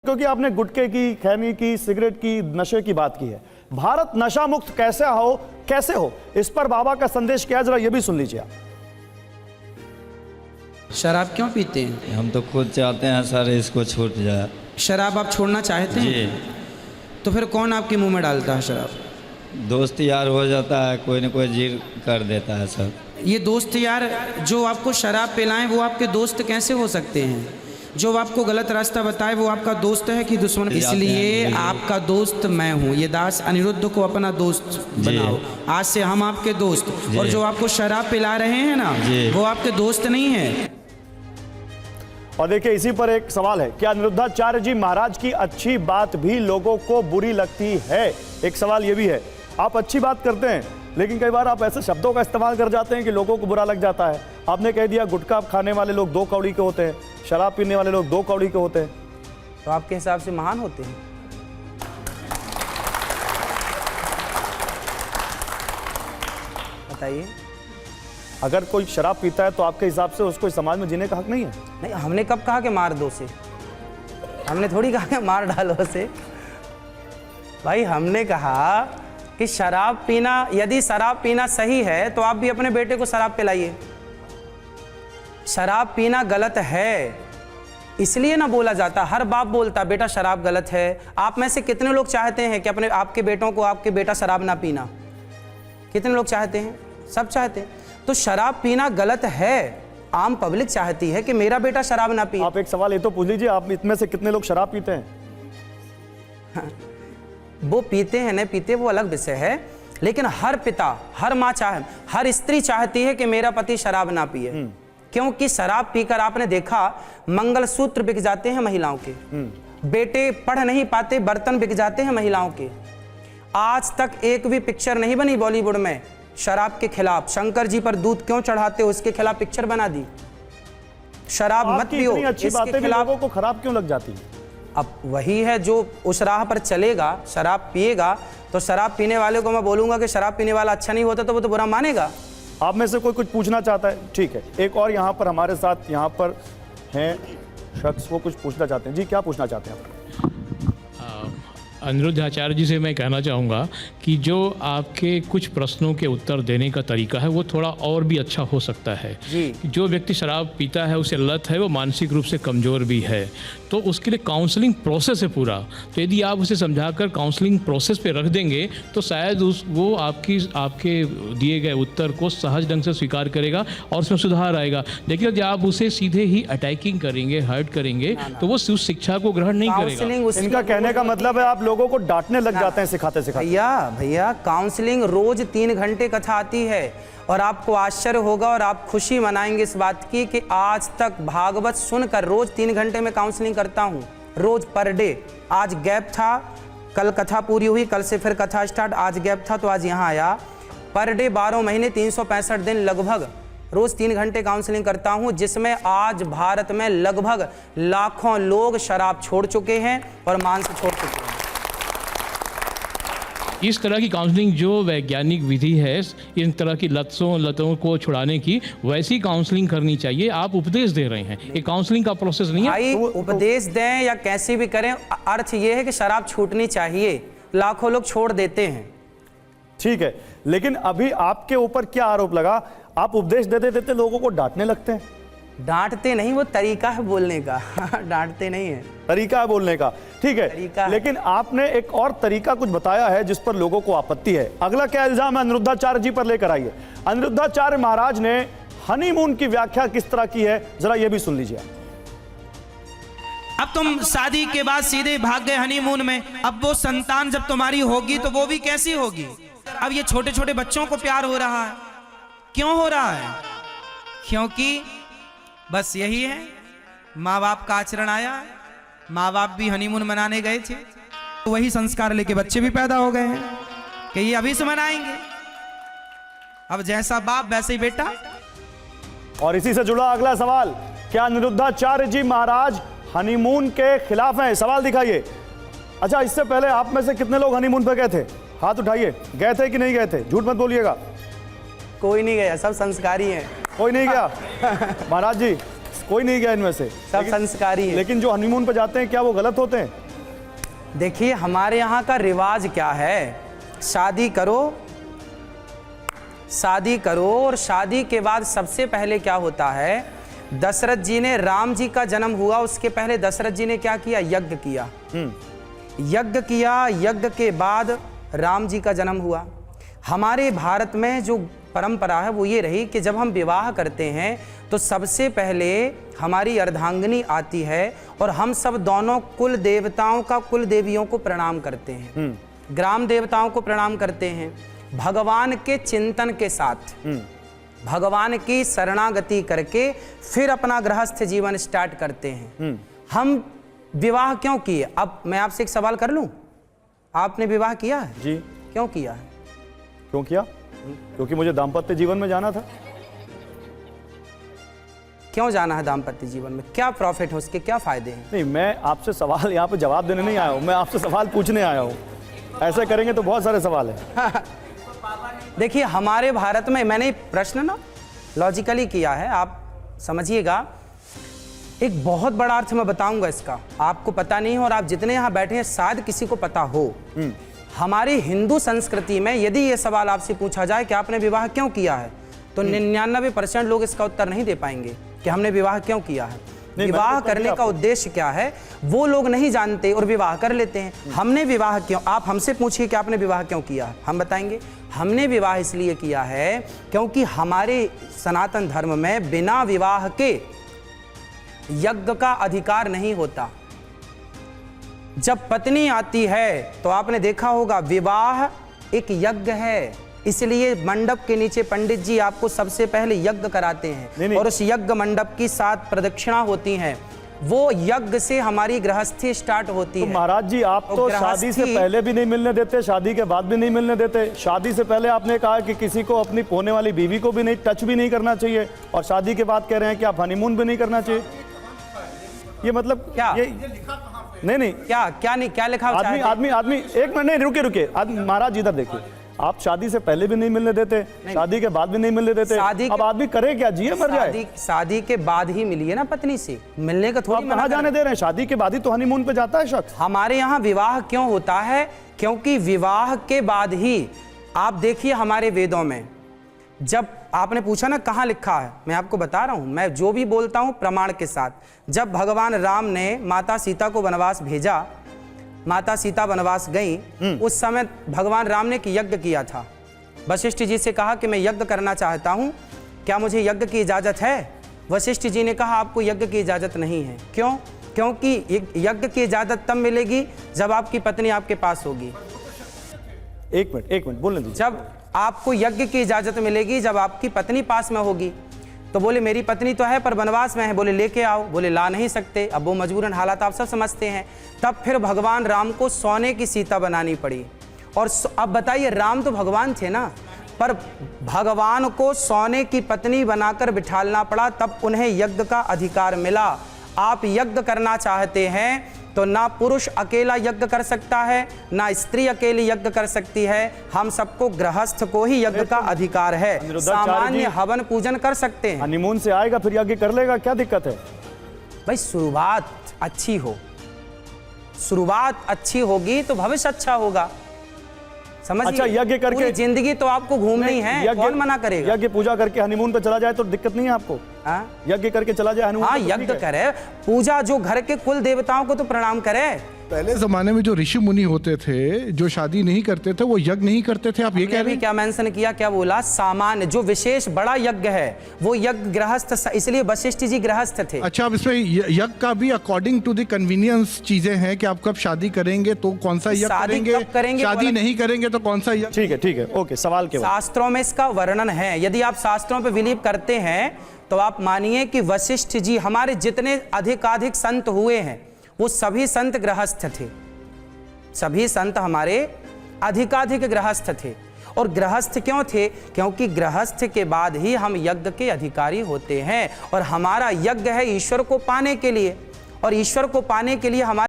क्योंकि आपने गुटखे की, खैनी की, सिगरेट की, नशे की बात की है। भारत नशा मुक्त कैसे हो इस पर बाबा का संदेश क्या है, जरा ये भी सुन लीजिए आप। शराब क्यों पीते हैं? हम तो खुद चाहते हैं सर इसको छूट जाए। शराब आप छोड़ना चाहते हैं? जी। तो फिर कौन आपके मुंह में डालता है शराब? दोस्त यार हो जाता है, कोई न कोई जिद कर देता है सर। ये दोस्त यार जो आपको शराब पिलाएं वो आपके दोस्त कैसे हो सकते हैं? जो आपको गलत रास्ता बताए वो आपका दोस्त है कि दुश्मन? इसलिए आपका दोस्त मैं हूँ। ये दास अनिरुद्ध को अपना दोस्त बनाओ। आज से हम आपके दोस्त। और जो आपको शराब पिला रहे हैं ना, वो आपके दोस्त नहीं है। और देखिए इसी पर एक सवाल है, क्या अनिरुद्धाचार्य जी महाराज की अच्छी बात भी लोगों को बुरी लगती है? एक सवाल ये भी है। आप अच्छी बात करते हैं लेकिन कई बार आप ऐसे शब्दों का इस्तेमाल कर जाते हैं कि लोगों को बुरा लग जाता है। आपने कह दिया गुटखा खाने वाले लोग 2 कौड़ी के होते हैं, शराब पीने वाले लोग 2 कौड़ी के होते हैं। तो आपके हिसाब से महान होते हैं? बताइए। अगर कोई शराब पीता है तो आपके हिसाब से उसको इस समाज में जीने का हक नहीं है? नहीं, हमने कब कहा कि मार दो उसे? हमने थोड़ी कहा कि मार डालो उसे। भाई हमने कहा कि शराब पीना, यदि शराब पीना सही है तो आप भी अपने बेटे को शराब पिलाइए। शराब पीना गलत है इसलिए ना बोला जाता, हर बाप बोलता बेटा शराब गलत है। आप में से कितने लोग चाहते हैं कि अपने आपके बेटों को आपके बेटा शराब ना पीना? कितने लोग चाहते हैं? सब चाहते हैं। तो शराब पीना गलत है, आम पब्लिक चाहती है कि मेरा बेटा शराब ना पिए। आप एक सवाल ये तो पूछ लीजिए, आप इसमें से कितने लोग शराब पीते हैं? वो पीते हैं नहीं पीते वो अलग विषय है, लेकिन हर पिता, हर माँ हर स्त्री चाहती है कि मेरा पति शराब ना पिए। क्योंकि शराब पीकर आपने देखा मंगलसूत्र बिक जाते हैं महिलाओं के, बेटे पढ़ नहीं पाते, बर्तन बिक जाते हैं महिलाओं के। आज तक एक भी पिक्चर नहीं बनी बॉलीवुड में शराब के खिलाफ। शंकर जी पर दूध क्यों चढ़ाते हो उसके खिलाफ पिक्चर बना दी। शराब मत पियो, अच्छी बातें भी लोगों को खराब क्यों लग जाती है? अब वही है जो उस राह पर चलेगा, शराब पिएगा, तो शराब पीने वाले को मैं बोलूंगा कि शराब पीने वाला अच्छा नहीं होता तो वो तो बुरा मानेगा। आप में से कोई कुछ पूछना चाहता है? ठीक है, एक और यहाँ पर हमारे साथ यहाँ पर हैं शख्स, वो कुछ पूछना चाहते हैं। जी, क्या पूछना चाहते हैं आप? अनिरुद्धाचार्य जी से मैं कहना चाहूँगा कि जो आपके कुछ प्रश्नों के उत्तर देने का तरीका है वो थोड़ा और भी अच्छा हो सकता है। जो व्यक्ति शराब पीता है, उसे लत है, वो मानसिक रूप से कमज़ोर भी है, तो उसके लिए काउंसलिंग प्रोसेस है पूरा। तो यदि आप उसे समझाकर काउंसलिंग प्रोसेस पे रख देंगे तो शायद वो आपके दिए गए उत्तर को सहज ढंग से स्वीकार करेगा और उसमें सुधार आएगा। लेकिन यदि आप उसे सीधे ही अटैकिंग करेंगे, हर्ट करेंगे, तो वो उस शिक्षा को ग्रहण नहीं करेगा। इनका कहने का मतलब है आप लोगों को डांटने लग जाते हैं सिखाते सिखाते। भैया काउंसलिंग रोज 3 घंटे कथा आती है और आपको आश्चर्य होगा और आप खुशी मनाएंगे इस बात की कि आज तक भागवत सुनकर रोज 3 घंटे में काउंसलिंग करता हूं, रोज पर डे। आज गैप था, कल कथा पूरी हुई, कल से फिर कथा स्टार्ट, आज गैप था तो आज यहां आया। पर डे 12 महीने 365 दिन लगभग रोज 3 घंटे काउंसलिंग करता हूं, जिसमें आज भारत में लगभग लाखों लोग शराब छोड़ चुके हैं और मांस छोड़ चुके हैं। इस तरह की काउंसलिंग जो वैज्ञानिक विधि है इन तरह की लतों को छुड़ाने की, वैसी काउंसलिंग करनी चाहिए। आप उपदेश दे रहे हैं, ये काउंसलिंग का प्रोसेस नहीं है। भाई उपदेश दें या कैसे भी करें, अर्थ ये है कि शराब छूटनी चाहिए। लाखों लोग छोड़ देते हैं। ठीक है, लेकिन अभी आपके ऊपर क्या आरोप लगा? आप उपदेश देते देते लोगों को डांटने लगते हैं। डांटते नहीं, वो तरीका है बोलने का। डांटते नहीं है, तरीका है बोलने का। ठीक है, लेकिन आपने एक और तरीका कुछ बताया है जिस पर लोगों को आपत्ति है। अगला क्या इल्जाम है अनिरुद्धाचार्य जी पर लेकर आइए। अनिरुद्धाचार्य महाराज ने हनीमून की व्याख्या किस तरह की है, जरा यह भी सुन लीजिए। अब तुम शादी के बाद सीधे भाग गए हनीमून में। अब वो संतान जब तुम्हारी होगी तो वो भी कैसी होगी? अब ये छोटे छोटे बच्चों को प्यार हो रहा है। क्यों हो रहा है? क्योंकि बस यही है, माँ बाप का आचरण आया है। माँ बाप भी हनीमून मनाने गए थे तो वही संस्कार लेके बच्चे भी पैदा हो गए हैं कि ये अभी से मनाएंगे। अब जैसा बाप वैसे ही बेटा। और इसी से जुड़ा अगला सवाल, क्या अनिरुद्धाचार्य जी महाराज हनीमून के खिलाफ हैं? सवाल दिखाइए। अच्छा, इससे पहले आप में से कितने लोग हनीमून पे गए थे? हाथ उठाइए। गए थे कि नहीं गए थे? झूठ मत बोलिएगा। कोई नहीं गया, सब संस्कारी हैं। कोई नहीं गया? महाराज जी कोई नहीं गया इनमें से। सब संस्कारी है। लेकिन जो हनीमून पे जाते हैं क्या वो गलत होते हैं? देखिए हमारे यहाँ का रिवाज क्या है, शादी करो और शादी के बाद सबसे पहले क्या होता है, दशरथ जी ने, राम जी का जन्म हुआ उसके पहले दशरथ जी ने क्या किया, यज्ञ किया। यज्ञ के बाद राम जी का जन्म हुआ। हमारे भारत में जो परंपरा है वो ये रही कि जब हम विवाह करते हैं तो सबसे पहले हमारी अर्धांगिनी आती है और हम सब दोनों कुल देवताओं का, कुल देवियों को प्रणाम करते हैं, ग्राम देवताओं को प्रणाम करते हैं, भगवान के चिंतन के साथ, भगवान की शरणागति करके फिर अपना गृहस्थ जीवन स्टार्ट करते हैं। हम विवाह क्यों किए? अब मैं आपसे एक सवाल कर लूं, आपने विवाह किया है? जी। क्यों किया है? क्यों किया? क्योंकि मुझे दाम्पत्य जीवन में जाना था। क्यों जाना है दाम्पत्य जीवन में? क्या प्रॉफिट है उसके, क्या फायदे हैं? नहीं, मैं आपसे सवाल यहाँ पे जवाब देने नहीं आया हूँ, मैं आपसे सवाल पूछने आया हूँ। ऐसे करेंगे तो बहुत सारे सवाल हैं। देखिए हमारे भारत में, मैंने प्रश्न ना लॉजिकली किया है, आप समझिएगा। एक बहुत बड़ा अर्थ मैं बताऊंगा इसका, आपको पता नहीं है और आप जितने यहाँ बैठे हैं शायद किसी को पता हो। हमारी हिंदू संस्कृति में यदि ये सवाल आपसे पूछा जाए कि आपने विवाह क्यों किया है, तो 99% लोग इसका उत्तर नहीं दे पाएंगे कि हमने विवाह क्यों किया है। विवाह करने का उद्देश्य क्या है वो लोग नहीं जानते और विवाह कर लेते हैं। हमने विवाह क्यों, आप हमसे पूछिए कि आपने विवाह क्यों किया है, हम बताएंगे। हमने विवाह इसलिए किया है क्योंकि हमारे सनातन धर्म में बिना विवाह के यज्ञ का अधिकार नहीं होता। जब पत्नी आती है तो आपने देखा होगा विवाह एक यज्ञ है, इसलिए मंडप के नीचे पंडित जी आपको सबसे पहले यज्ञ कराते हैं और उस यज्ञ मंडप की 7 प्रदक्षिणा होती हैं। वो यज्ञ से हमारी गृहस्थी स्टार्ट होती है। महाराज जी, आप तो शादी से पहले भी नहीं मिलने देते, शादी के बाद भी नहीं मिलने देते। शादी से पहले आपने कहा कि किसी को अपनी होने वाली बीवी को भी नहीं टच भी नहीं करना चाहिए, और शादी के बाद कह रहे हैं कि आप हनीमून भी नहीं करना चाहिए। ये मतलब क्या? ये नहीं क्या लिखा? आदमी एक मिनट, नहीं रुके महाराज इधर देखिए, आप शादी से पहले भी नहीं मिलने देते, शादी के बाद भी नहीं मिलने देते। अब आदमी करे क्या, जिए मर जाए? शादी के बाद ही मिलिए ना पत्नी से, मिलने का थोड़ी कहाँ जाने दे रहे हैं? शादी के बाद ही तो हनीमून पे जाता है शख्स। हमारे यहाँ विवाह क्यों होता है? क्योंकि विवाह के बाद ही, आप देखिए हमारे वेदों में, जब आपने पूछा ना कहाँ लिखा है, मैं आपको बता रहा हूं, मैं जो भी बोलता हूं प्रमाण के साथ। जब भगवान राम ने माता सीता को वनवास भेजा, माता सीता वनवास गई, उस समय भगवान राम ने एक यज्ञ किया था। वशिष्ठ जी से कहा कि मैं यज्ञ करना चाहता हूं, क्या मुझे यज्ञ की इजाजत है? वशिष्ठ जी ने कहा आपको यज्ञ की इजाजत नहीं है। क्यों? क्योंकि यज्ञ की इजाजत तब मिलेगी जब आपकी पत्नी आपके पास होगी। एक मिनट बोलने दीजिए। जब आपको यज्ञ की इजाजत मिलेगी जब आपकी पत्नी पास में होगी। तो बोले मेरी पत्नी तो है पर वनवास में है, बोले लेके आओ, बोले ला नहीं सकते। अब वो मजबूरन हालात आप सब समझते हैं। तब फिर भगवान राम को सोने की सीता बनानी पड़ी। और अब बताइए, राम तो भगवान थे ना, पर भगवान को सोने की पत्नी बनाकर बिठालना पड़ा, तब उन्हें यज्ञ का अधिकार मिला। आप यज्ञ करना चाहते हैं तो ना पुरुष अकेला यज्ञ कर सकता है, ना स्त्री अकेली यज्ञ कर सकती है। हम सबको गृहस्थ को ही यज्ञ का अधिकार है। सामान्य हवन पूजन कर सकते हैं। हनीमून से आएगा फिर यज्ञ कर लेगा, क्या दिक्कत है? भाई शुरुआत अच्छी हो, शुरुआत अच्छी होगी तो भविष्य अच्छा होगा, समझिए। अच्छा, यज्ञ करके पूरी जिंदगी तो आपको घूमनी है, कौन मना करेगा? यज्ञ पूजा करके हनीमून पे चला जाए तो दिक्कत नहीं है आपको? यज्ञ करके चला जाए हनीमून? हाँ, यज्ञ करे, पूजा, जो घर के कुल देवताओं को तो प्रणाम करे। पहले जमाने में जो ऋषि मुनि होते थे जो शादी नहीं करते थे वो यज्ञ नहीं करते थे, आप ये कह रहे हैं? क्या मेंशन किया, क्या बोला? सामान्य जो विशेष बड़ा यज्ञ है वो यज्ञ गृहस्थ, इसलिए वशिष्ठ जी गृहस्थ थे। अच्छा, अब इसमें यज्ञ का भी अकॉर्डिंग टू द कन्वीनियंस चीजें हैं कि आप कब शादी करेंगे तो कौन सा यज्ञ करेंगे, शादी नहीं करेंगे तो कौन सा यज्ञ। ठीक है, ओके। सवाल के शास्त्रों में इसका वर्णन है। यदि आप शास्त्रों पर बिलीव करते हैं तो आप मानिए कि वशिष्ठ जी, हमारे जितने अधिकाधिक संत हुए हैं वो सभी संत गृहस्थ थे। सभी संत हमारे अधिकाधिक गृहस्थ थे। और गृहस्थ क्यों थे? क्योंकि गृहस्थ के बाद ही हम यज्ञ के अधिकारी होते हैं, और हमारा यज्ञ है ईश्वर को पाने के लिए, और ईश्वर को पाने के लिए हमारे